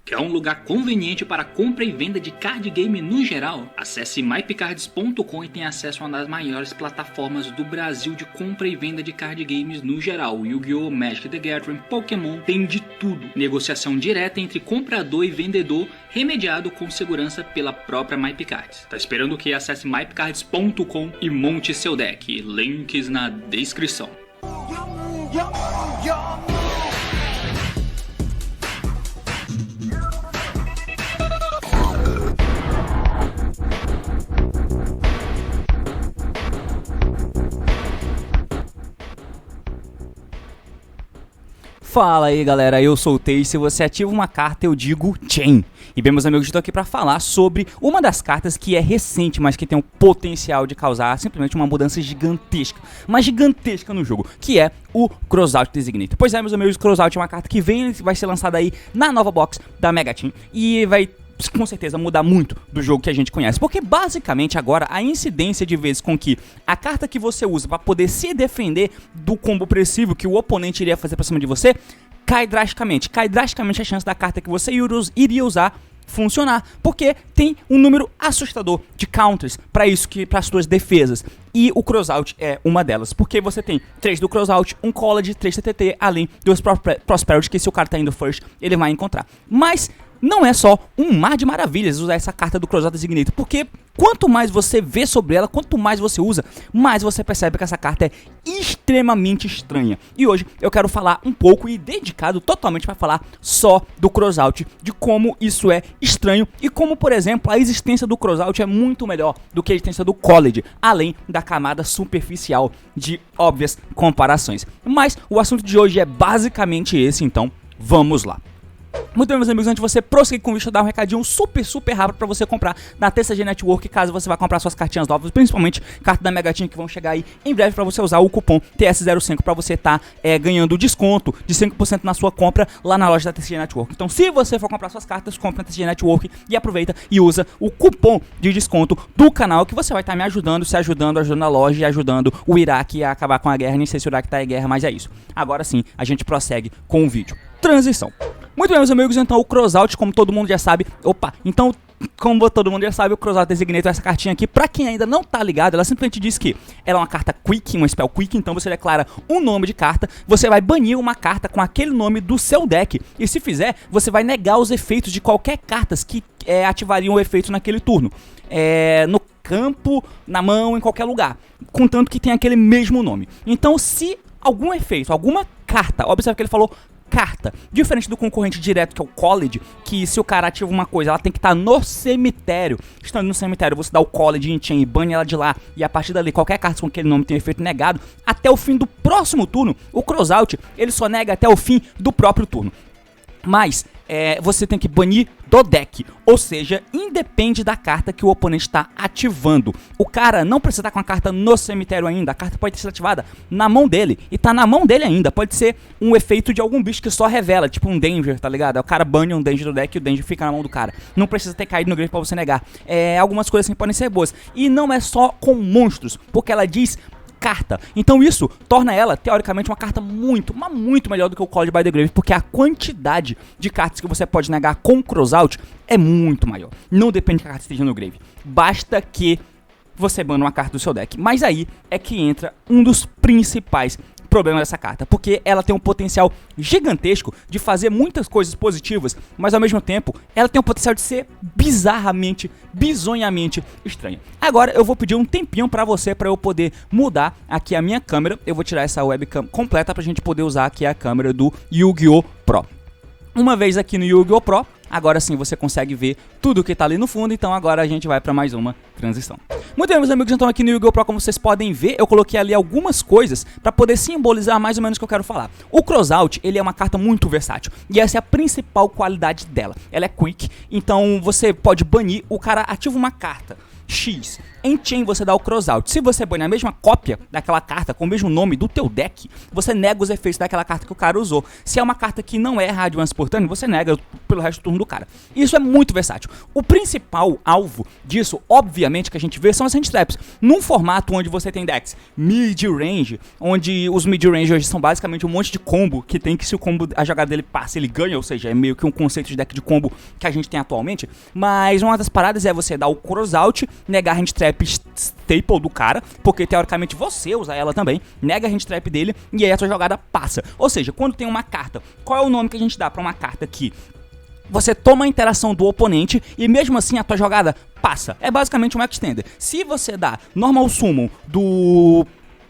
Quer um lugar conveniente para compra e venda de card game no geral? Acesse mypcards.com e tenha acesso a uma das maiores plataformas do Brasil de compra e venda de card games no geral. Yu-Gi-Oh!, Magic the Gathering, Pokémon, tem de tudo. Negociação direta entre comprador e vendedor, remediado com segurança pela própria MyPcards. Tá esperando o que? Acesse mypcards.com e monte seu deck. Links na descrição. Fala aí galera, eu sou o Tei, se você ativa uma carta eu digo Chain. E bem meus amigos, estou aqui para falar sobre uma das cartas que é recente, mas que tem o potencial de causar simplesmente uma mudança gigantesca, mas gigantesca no jogo, que é o Crossout Designator. Pois é meus amigos, Crossout é uma carta que vai ser lançada aí na nova box da Mega Team e vai com certeza mudar muito do jogo que a gente conhece, porque basicamente agora a incidência de vezes com que a carta que você usa para poder se defender do combo opressivo que o oponente iria fazer pra cima de você cai drasticamente a chance da carta que você iria usar funcionar, porque tem um número assustador de counters para isso, para as suas defesas, e o Crossout é uma delas, porque você tem 3 do Crossout, um College, 3 TTT, além dos Prosperity, que se o cara tá indo first, ele vai encontrar. Mas não é só um mar de maravilhas usar essa carta do Crossout Designator, porque quanto mais você vê sobre ela, quanto mais você usa, mais você percebe que essa carta é extremamente estranha. E hoje eu quero falar um pouco e dedicado totalmente para falar só do Crossout, de como isso é estranho e como, por exemplo, a existência do Crossout é muito melhor do que a existência do College, além da camada superficial de óbvias comparações. Mas o assunto de hoje é basicamente esse, então vamos lá. Muito bem meus amigos, antes de você prosseguir com o vídeo, eu dar um recadinho super rápido pra você comprar na TCG Network, caso você vá comprar suas cartinhas novas, principalmente cartas da Mega Team que vão chegar aí em breve, pra você usar o cupom TS05 pra você tá ganhando desconto de 5% na sua compra lá na loja da TCG Network. Então se você for comprar suas cartas, compre na TCG Network e aproveita e usa o cupom de desconto do canal, que você vai estar me ajudando, ajudando a loja e ajudando o Iraque a acabar com a guerra. Nem sei se o Iraque tá em guerra, mas é isso. Agora sim, a gente prossegue com o vídeo. Transição. Muito bem meus amigos, então o Crossout, como todo mundo já sabe, como todo mundo já sabe, o Crossout Designator, essa cartinha aqui, pra quem ainda não tá ligado, ela simplesmente diz que ela é uma carta quick, uma spell quick, então você declara um nome de carta, você vai banir uma carta com aquele nome do seu deck, e se fizer, você vai negar os efeitos de qualquer cartas que ativariam o efeito naquele turno, no campo, na mão, em qualquer lugar, contanto que tem aquele mesmo nome. Então se algum efeito, alguma carta, observe que ele falou carta, diferente do concorrente direto que é o College, que se o cara ativa uma coisa, ela tem que estar no cemitério. Estando no cemitério, você dá o College em chain e bane ela de lá, e a partir dali qualquer carta com aquele nome tem efeito negado até o fim do próximo turno. O Crossout, ele só nega até o fim do próprio turno. Mas você tem que banir do deck, ou seja, independe da carta que o oponente está ativando. O cara não precisa estar com a carta no cemitério ainda, a carta pode ser ativada na mão dele, e tá na mão dele ainda, pode ser um efeito de algum bicho que só revela, tipo um Danger, tá ligado? O cara bane um Danger do deck e o Danger fica na mão do cara. Não precisa ter caído no grave pra você negar. Algumas coisas assim podem ser boas, e não é só com monstros, porque ela diz carta. Então isso torna ela, teoricamente, uma carta muito melhor do que o College by the Grave, porque a quantidade de cartas que você pode negar com Crossout é muito maior. Não depende que a carta esteja no grave. Basta que você bane uma carta do seu deck. Mas aí é que entra um dos principais problema dessa carta, porque ela tem um potencial gigantesco de fazer muitas coisas positivas, mas ao mesmo tempo ela tem o potencial de ser bizonhamente estranha. Agora eu vou pedir um tempinho pra você, pra eu poder mudar aqui a minha câmera. Eu vou tirar essa webcam completa pra gente poder usar aqui a câmera do Yu-Gi-Oh! Pro. Uma vez aqui no Yu-Gi-Oh! Pro, agora sim você consegue ver tudo que tá ali no fundo, então agora a gente vai pra mais uma transição. Muito bem meus amigos, então aqui no Yu-Gi-Oh! Pro, como vocês podem ver, eu coloquei ali algumas coisas pra poder simbolizar mais ou menos o que eu quero falar. O Crossout, ele é uma carta muito versátil, e essa é a principal qualidade dela. Ela é quick, então você pode banir, o cara ativa uma carta X. Em Chain você dá o crossout. Se você põe na mesma cópia daquela carta com o mesmo nome do teu deck, você nega os efeitos daquela carta que o cara usou. Se é uma carta que não é Hard One por turno, você nega pelo resto do turno do cara. Isso é muito versátil. O principal alvo disso, obviamente, que a gente vê são as hand traps. Num formato onde você tem decks mid-range, onde os mid-range hoje são basicamente um monte de combo, que tem que se o combo, a jogada dele passa, ele ganha, ou seja, é meio que um conceito de deck de combo que a gente tem atualmente. Mas uma das paradas é você dar o crossout, negar a hand trap staple do cara, porque teoricamente você usa ela também, nega a hand trap dele e aí a sua jogada passa. Ou seja, quando tem uma carta, qual é o nome que a gente dá pra uma carta aqui? Você toma a interação do oponente e mesmo assim a tua jogada passa. É basicamente um extender. Se você dá normal summon do...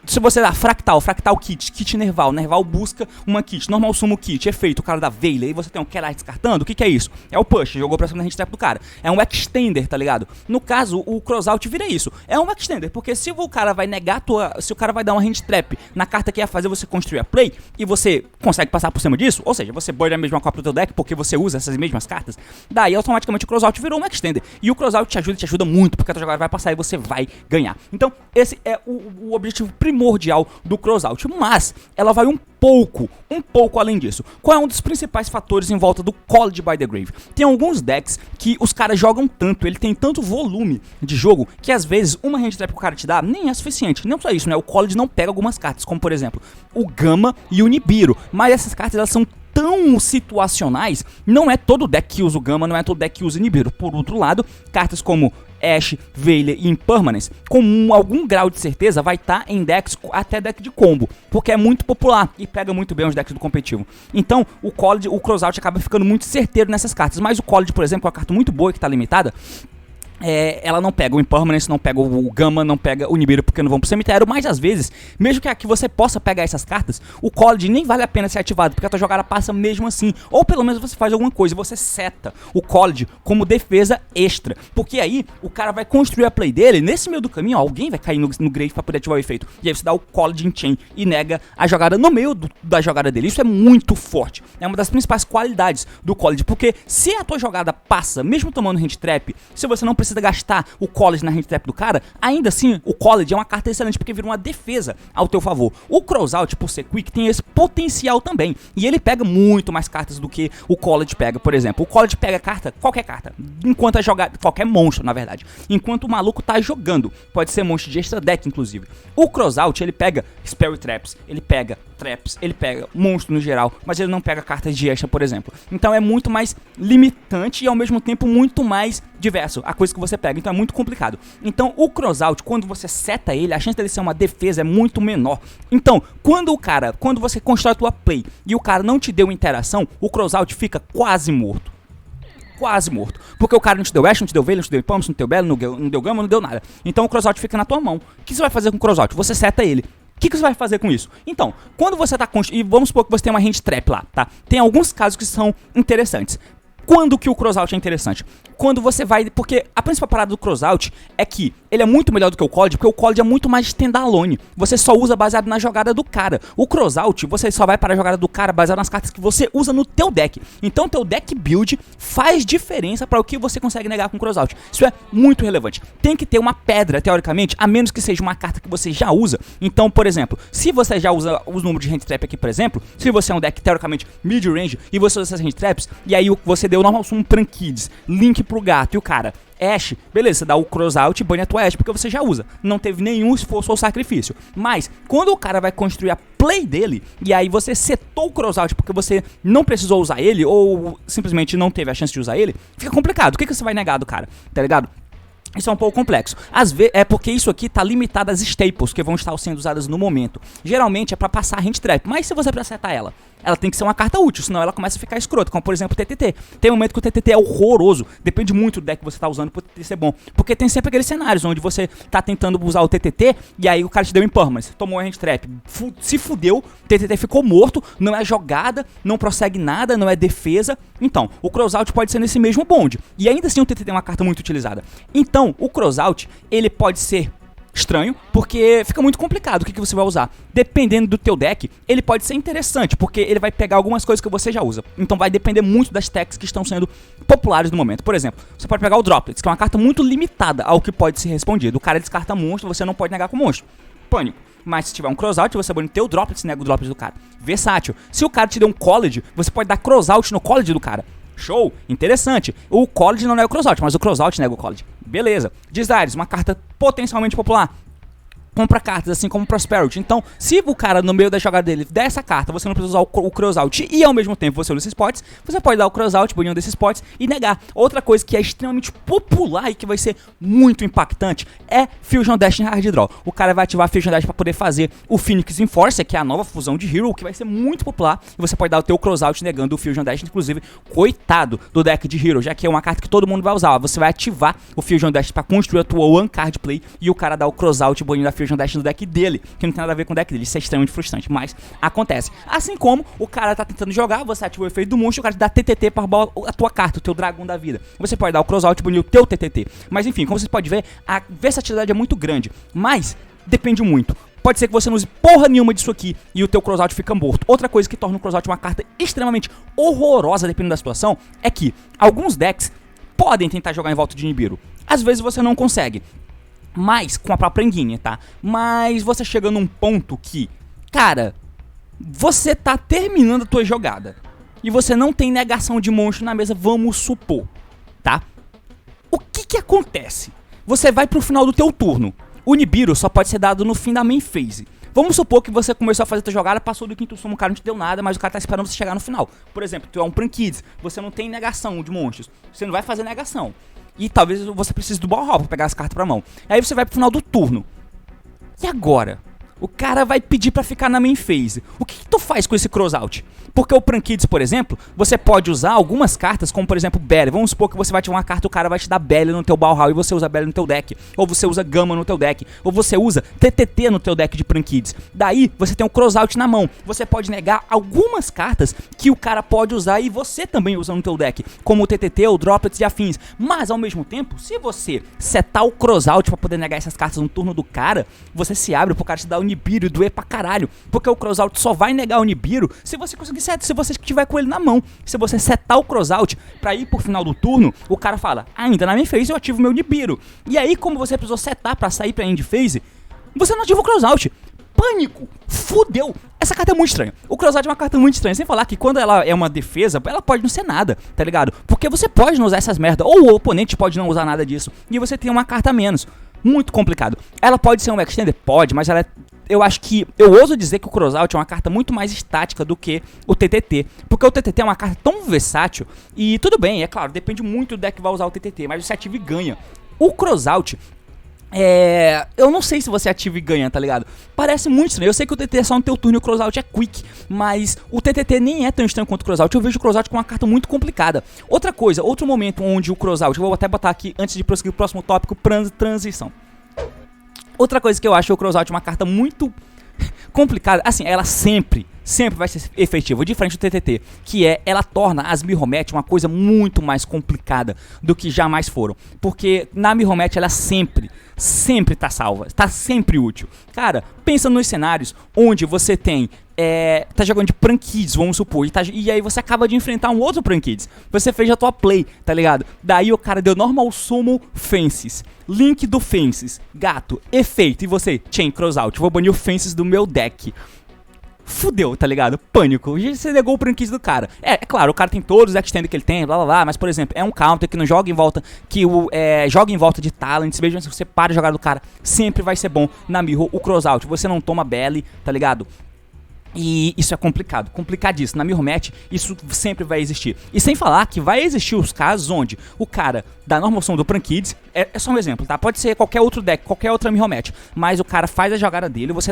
Se você dá fractal kit nerval busca uma kit, normal sumo kit, efeito, o cara dá Veiley, e você tem um Kerai descartando, o que é isso? É o push, jogou pra cima da hand trap do cara. É um extender, tá ligado? No caso, o crossout vira isso. É um extender, porque se o cara vai negar a tua... Se o cara vai dar uma hand trap na carta que ia fazer você construir a play, e você consegue passar por cima disso, ou seja, você board a mesma cópia do teu deck porque você usa essas mesmas cartas, daí automaticamente o crossout virou um extender. E o crossout te ajuda muito, porque a tua jogada vai passar e você vai ganhar. Então, esse é o objetivo primordial do crossout, mas ela vai um pouco além disso. Qual é um dos principais fatores em volta do College by the Grave? Tem alguns decks que os caras jogam tanto, ele tem tanto volume de jogo, que às vezes uma hand trap que o cara te dá nem é suficiente. Não só isso, né? O College não pega algumas cartas, como por exemplo, o Gama e o Nibiru, mas essas cartas elas são tão situacionais, não é todo deck que usa o Gama, não é todo deck que usa o Nibiru. Por outro lado, cartas como Ashe, Veiley e Impermanence, com algum grau de certeza, vai estar em decks, até deck de combo, porque é muito popular e pega muito bem os decks do competitivo. Então, o crossout acaba ficando muito certeiro nessas cartas, mas o College, por exemplo, é uma carta muito boa que está limitada. Ela não pega o Impermanence, não pega o Gama, não pega o Nibiru porque não vão pro cemitério, mas às vezes, mesmo que aqui você possa pegar essas cartas, o College nem vale a pena ser ativado, porque a tua jogada passa mesmo assim, ou pelo menos você faz alguma coisa, você seta o College como defesa extra, porque aí o cara vai construir a play dele, nesse meio do caminho, alguém vai cair no grave pra poder ativar o efeito, e aí você dá o College em chain e nega a jogada no meio da jogada dele. Isso é muito forte, é uma das principais qualidades do College, porque se a tua jogada passa, mesmo tomando hand trap, se você não precisa gastar o College na hand trap do cara, ainda assim o College é uma carta excelente porque vira uma defesa ao teu favor. O crossout, por ser quick, tem esse potencial também, e ele pega muito mais cartas do que o College pega. Por exemplo, o College pega qualquer carta, enquanto a jogada, qualquer monstro na verdade, enquanto o maluco tá jogando, pode ser monstro de extra deck inclusive. O crossout ele pega Spell Traps, ele pega traps, ele pega monstro no geral, mas ele não pega cartas de extra, por exemplo. Então é muito mais limitante e ao mesmo tempo muito mais diverso a coisa que você pega, então é muito complicado. Então o crossout, quando você seta ele, a chance dele ser uma defesa é muito menor. Então, quando você constrói a tua play e o cara não te deu interação, o crossout fica quase morto. Quase morto. Porque o cara não te deu Ashe, não te deu Veiley, não te deu Impulse, não te deu Bela, não deu Gama, não deu nada. Então o crossout fica na tua mão. O que você vai fazer com o crossout? Você seta ele. O que você vai fazer com isso? Então, quando você tá e vamos supor que você tem uma hand trap lá, tá? Tem alguns casos que são interessantes. Quando que o crossout é interessante? Quando você vai... Porque a principal parada do crossout é que ele é muito melhor do que o College, porque o College é muito mais standalone. Você só usa baseado na jogada do cara. O crossout, você só vai para a jogada do cara baseado nas cartas que você usa no teu deck. Então, teu deck build faz diferença para o que você consegue negar com o crossout. Isso é muito relevante. Tem que ter uma pedra, teoricamente, a menos que seja uma carta que você já usa. Então, por exemplo, se você já usa os números de hand trap aqui, por exemplo, se você é um deck, teoricamente, mid-range, e você usa essas hand traps, e aí você deu normal summon Trankids, link pro gato, e o cara... Ashe, beleza, você dá o crossout e banha a tua Ashe, porque você já usa. Não teve nenhum esforço ou sacrifício. Mas, quando o cara vai construir a play dele, e aí você setou o crossout porque você não precisou usar ele, ou simplesmente não teve a chance de usar ele, fica complicado. O que você vai negar do cara, tá ligado? Isso é um pouco complexo. Às vezes é porque isso aqui tá limitado às staples que vão estar sendo usadas no momento. Geralmente é pra passar a hand trap, mas se você precisar setar ela tem que ser uma carta útil, senão ela começa a ficar escrota, como por exemplo o TTT. Tem um momento que o TTT é horroroso, depende muito do deck que você tá usando pro TTT ser bom, porque tem sempre aqueles cenários onde você tá tentando usar o TTT e aí o cara te deu Impermanence, tomou a hand trap, se fudeu, o TTT ficou morto, não é jogada, não prossegue nada, não é defesa. Então, o crossout pode ser nesse mesmo bonde, e ainda assim o TTT é uma carta muito utilizada. Então, o crossout, ele pode ser estranho, porque fica muito complicado o que você vai usar. Dependendo do teu deck, ele pode ser interessante, porque ele vai pegar algumas coisas que você já usa. Então vai depender muito das techs que estão sendo populares no momento. Por exemplo, você pode pegar o Droplets, que é uma carta muito limitada ao que pode ser respondido. O cara descarta monstro, você não pode negar com monstro. Pânico. Mas se tiver um crossout, você bane teu Droplets e nega o Droplets do cara. Versátil. Se o cara te der um College, você pode dar crossout no College do cara. Show, interessante. O College não nega o crossout, mas o crossout nega o College. Beleza. Desires, uma carta potencialmente popular. Compra cartas, assim como Prosperity. Então, se o cara no meio da jogada dele der essa carta, você não precisa usar o crossout e ao mesmo tempo você usa esses pots, você pode dar o crossout, banir um desses pots e negar. Outra coisa que é extremamente popular e que vai ser muito impactante é Fusion Dash em Hard Draw. O cara vai ativar a Fusion Dash para poder fazer o Phoenix Enforcer, que é a nova fusão de Hero, que vai ser muito popular. E você pode dar o teu crossout negando o Fusion Dash, inclusive, coitado do deck de Hero, já que é uma carta que todo mundo vai usar. Você vai ativar o Fusion Dash para construir a tua One Card Play e o cara dá o crossout banindo a Fusion Dash no deck dele, que não tem nada a ver com o deck dele. Isso é extremamente frustrante, mas acontece. Assim como o cara tá tentando jogar, você ativa o efeito do monstro, o cara te dá TTT para roubar a tua carta, o teu dragão da vida. Você pode dar o crossout e banir o teu TTT. Mas enfim, como você pode ver, a versatilidade é muito grande, mas depende muito. Pode ser que você não use porra nenhuma disso aqui e o teu crossout fica morto. Outra coisa que torna o crossout uma carta extremamente horrorosa, dependendo da situação, é que alguns decks podem tentar jogar em volta de Nibiru. Às vezes você não consegue. Mas, com a própria Enguinha, tá? Mas você chega num ponto que, cara, você tá terminando a tua jogada e você não tem negação de monstro na mesa, vamos supor, tá? O que acontece? Você vai pro final do teu turno. O Nibiru só pode ser dado no fim da main phase. Vamos supor que você começou a fazer a tua jogada, passou do quinto sumo, o cara não te deu nada, mas o cara tá esperando você chegar no final. Por exemplo, tu é um Prankids, você não tem negação de monstros, você não vai fazer negação. E talvez você precise do Ball Hall pra pegar as cartas pra mão. Aí você vai pro final do turno. E agora? O cara vai pedir pra ficar na main phase. O que tu faz com esse crossout? Porque o Prankids, por exemplo, você pode usar algumas cartas, como por exemplo Belly. Vamos supor que você vai ativar uma carta, o cara vai te dar Belly no teu Bauhaus e você usa Belly no teu deck. Ou você usa Gama no teu deck. Ou você usa TTT no teu deck de Prankids. Daí, você tem um crossout na mão. Você pode negar algumas cartas que o cara pode usar e você também usa no teu deck. Como o TTT, o Droplets e afins. Mas, ao mesmo tempo, se você setar o crossout pra poder negar essas cartas no turno do cara, você se abre pro cara te dar o Nibiru e doer pra caralho. Porque o crossout só vai negar o Nibiru se você conseguir setar, se você tiver com ele na mão. Se você setar o crossout pra ir pro final do turno, o cara fala, ainda na minha phase eu ativo meu Nibiru. E aí, como você precisou setar pra sair pra end phase, você não ativa o crossout. Pânico! Fudeu! Essa carta é muito estranha. O crossout é uma carta muito estranha. Sem falar que quando ela é uma defesa, ela pode não ser nada, tá ligado? Porque você pode não usar essas merda, ou o oponente pode não usar nada disso, e você tem uma carta a menos. Muito complicado. Ela pode ser um extender? Pode, mas ela é... Eu ouso dizer que o crossout é uma carta muito mais estática do que o TTT. Porque o TTT é uma carta tão versátil. E tudo bem, é claro, depende muito do deck que vai usar o TTT, mas você ativa e ganha. O crossout... eu não sei se você ativa e ganha, tá ligado? Parece muito estranho. Eu sei que o TTT é só no teu turno e o crossout é quick, mas o TTT nem é tão estranho quanto o crossout. Eu vejo o crossout com uma carta muito complicada. Outra coisa, outro momento onde o crossout, eu vou até botar aqui antes de prosseguir o próximo tópico, transição. Outra coisa que eu acho o crossout uma carta muito complicada, assim, ela sempre vai ser efetiva, diferente do TTT, que ela torna as Mirror Match uma coisa muito mais complicada do que jamais foram, porque na Mirror Match ela sempre tá salva, tá sempre útil. Cara, pensa nos cenários onde você tem tá jogando de Prankids, vamos supor, e aí você acaba de enfrentar um outro Prankids. Você fez a tua play, tá ligado? Daí o cara deu Normal Summon Fences, Link do Fences, gato, efeito, e você, Chain Crossout, vou banir o Fences do meu deck. Fudeu, tá ligado? Pânico. Você negou o Prankids do cara. É claro, o cara tem todos os extenders que ele tem, blá blá blá, mas por exemplo, é um counter que não joga em volta, joga em volta de talents, mesmo se você para de jogar do cara, sempre vai ser bom na Mirror o crossout. Você não toma belly, tá ligado? E isso é complicado, complicadíssimo. Na Mirror Match, isso sempre vai existir. E sem falar que vai existir os casos onde o cara dá Normal Summon do Prankids, é só um exemplo, tá? Pode ser qualquer outro deck, qualquer outra Mirror Match, mas o cara faz a jogada dele, você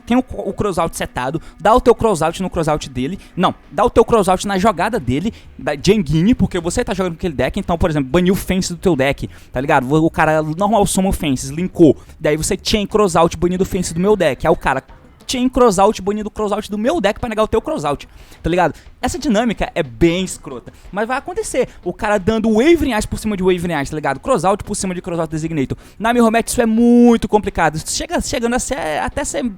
tem o crossout setado, dá o teu crossout no crossout dele, não, dá o teu crossout na jogada dele, da Jengine, porque você tá jogando com aquele deck, então, por exemplo, baniu o Fence do teu deck, tá ligado? O cara Normal Summon Fences, linkou, daí você chain crossout banindo o Fence do meu deck, aí o cara Chain Crossout banindo o Crossout do meu deck pra negar o teu Crossout, tá ligado? Essa dinâmica é bem escrota, mas vai acontecer. O cara dando Wavering Eyes por cima de Wavering Eyes, tá ligado? Crossout por cima de Crossout Designator. Na Mirrormatch isso é muito complicado. Chegando a ser, até ser...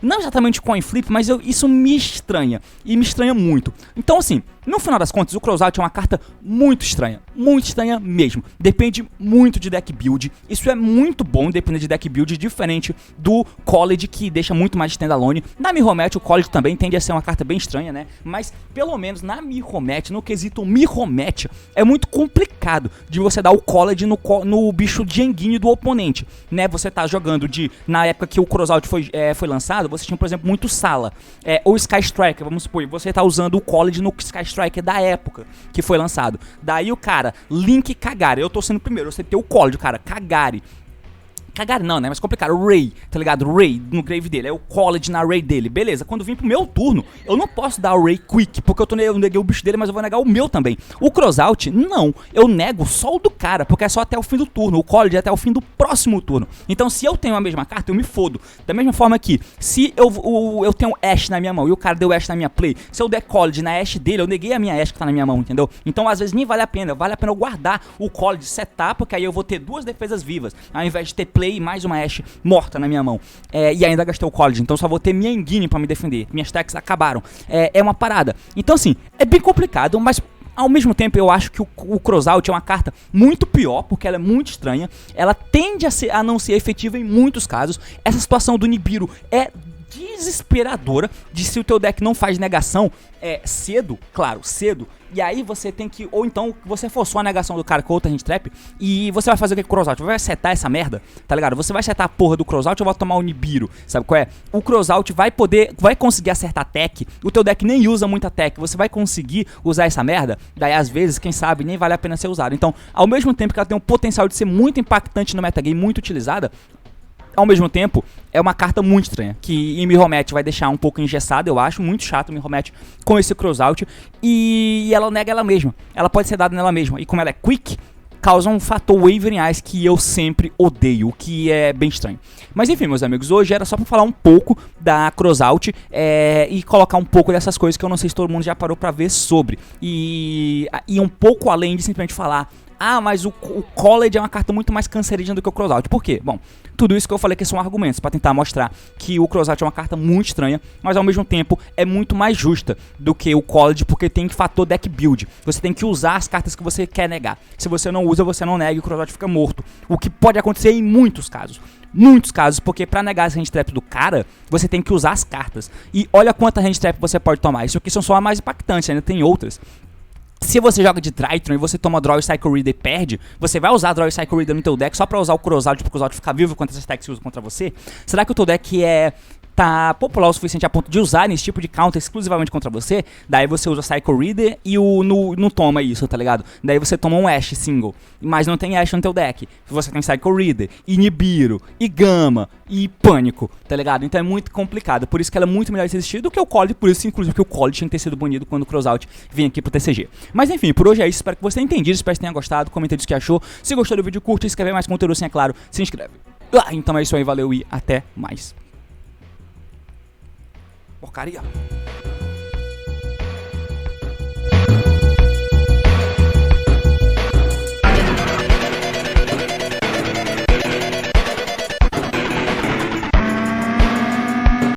Não exatamente coin flip, mas isso me estranha. E me estranha muito. Então assim, no final das contas, o Crossout é uma carta muito estranha mesmo. Depende muito de deck build. Isso é muito bom, depende de deck build, diferente do College, que deixa muito mais standalone. Na Mirrormatch, o College também tende a ser uma carta bem estranha, né? Mas, pelo menos na Mirrormatch, no quesito Mirrormatch, é muito complicado de você dar o College no bicho Jenguinho do oponente, né? Você tá jogando na época que o Crossout foi lançado, você tinha, por exemplo, muito Sala. Ou Sky Striker, vamos supor, você tá usando o College no Sky Striker da época que foi lançado. Daí o cara, Link Kagari, eu tô sendo o primeiro, você tem o College, cara, Kagari não, né? Mas complicado. O Ray, tá ligado? O Ray no grave dele. É o College na Ray dele. Beleza. Quando vim pro meu turno, eu não posso dar o Ray Quick, porque eu neguei o bicho dele, mas eu vou negar o meu também. O Crossout, não. Eu nego só o do cara, porque é só até o fim do turno. O College é até o fim do próximo turno. Então, se eu tenho a mesma carta, eu me fodo. Da mesma forma que, se eu tenho Ash na minha mão e o cara deu Ash na minha play, se eu der College na Ash dele, eu neguei a minha Ash que tá na minha mão, entendeu? Então, às vezes, nem vale a pena. Vale a pena eu guardar o College, setar, porque aí eu vou ter duas defesas vivas, ao invés de ter play e mais uma Ash morta na minha mão. E ainda gastei o College, então só vou ter minha Engine pra me defender. Minhas techs acabaram. É uma parada. Então assim, é bem complicado, mas ao mesmo tempo eu acho que o Crossout é uma carta muito pior, porque ela é muito estranha. Ela tende a não ser efetiva em muitos casos. Essa situação do Nibiru é desesperadora, de se o teu deck não faz negação cedo, e aí você tem que, ou então você forçou a negação do cara com outra hand trap, e você vai fazer o que com o Crossout? Vai setar essa merda, tá ligado? Você vai setar a porra do Crossout ou vai tomar o Nibiru, sabe qual é? O Crossout vai conseguir acertar tech, o teu deck nem usa muita tech, você vai conseguir usar essa merda, daí às vezes, quem sabe, nem vale a pena ser usado. Então, ao mesmo tempo que ela tem um potencial de ser muito impactante no metagame, muito utilizada, ao mesmo tempo, é uma carta muito estranha, que em Mirrormatch vai deixar um pouco engessado, eu acho, muito chato o Mirrormatch com esse Crossout, e ela nega ela mesma, ela pode ser dada nela mesma, e como ela é quick, causa um fator Wavering Eyes que eu sempre odeio, o que é bem estranho. Mas enfim, meus amigos, hoje era só pra falar um pouco da Crossout e colocar um pouco dessas coisas que eu não sei se todo mundo já parou pra ver sobre, e um pouco além de simplesmente falar: ah, mas o College é uma carta muito mais cancerígena do que o Crossout. Por quê? Bom, tudo isso que eu falei aqui são argumentos para tentar mostrar que o Crossout é uma carta muito estranha, mas ao mesmo tempo é muito mais justa do que o College, porque tem fator deck build. Você tem que usar as cartas que você quer negar. Se você não usa, você não nega e o Crossout fica morto. O que pode acontecer em muitos casos. Muitos casos, porque pra negar as handtrap do cara, você tem que usar as cartas. E olha quanta handtrap você pode tomar. Isso aqui são só as mais impactantes, ainda tem outras. Se você joga de Drytron e você toma Draw e Cycle Reader e perde, você vai usar Draw e Cycle Reader no teu deck só pra usar o Crossout, pro Crossout ficar vivo quando essas techs se usam contra você? Será que o teu deck tá popular o suficiente a ponto de usar esse tipo de counter exclusivamente contra você? Daí você usa Cycle Reader e não toma isso, tá ligado? Daí você toma um Ash single, mas não tem Ash no teu deck. Você tem Cycle Reader, e Nibiru, e Gama, e Pânico, tá ligado? Então é muito complicado, por isso que ela é muito melhor de existir do que o College, por isso inclusive que o College tinha que ter sido banido quando o Crossout vinha aqui pro TCG. Mas enfim, por hoje é isso, espero que você tenha entendido, espero que tenha gostado, comenta o que achou. Se gostou do vídeo, curte, se quer ver mais conteúdo assim, é claro, se inscreve. Então é isso aí, valeu e até mais. Porcaria.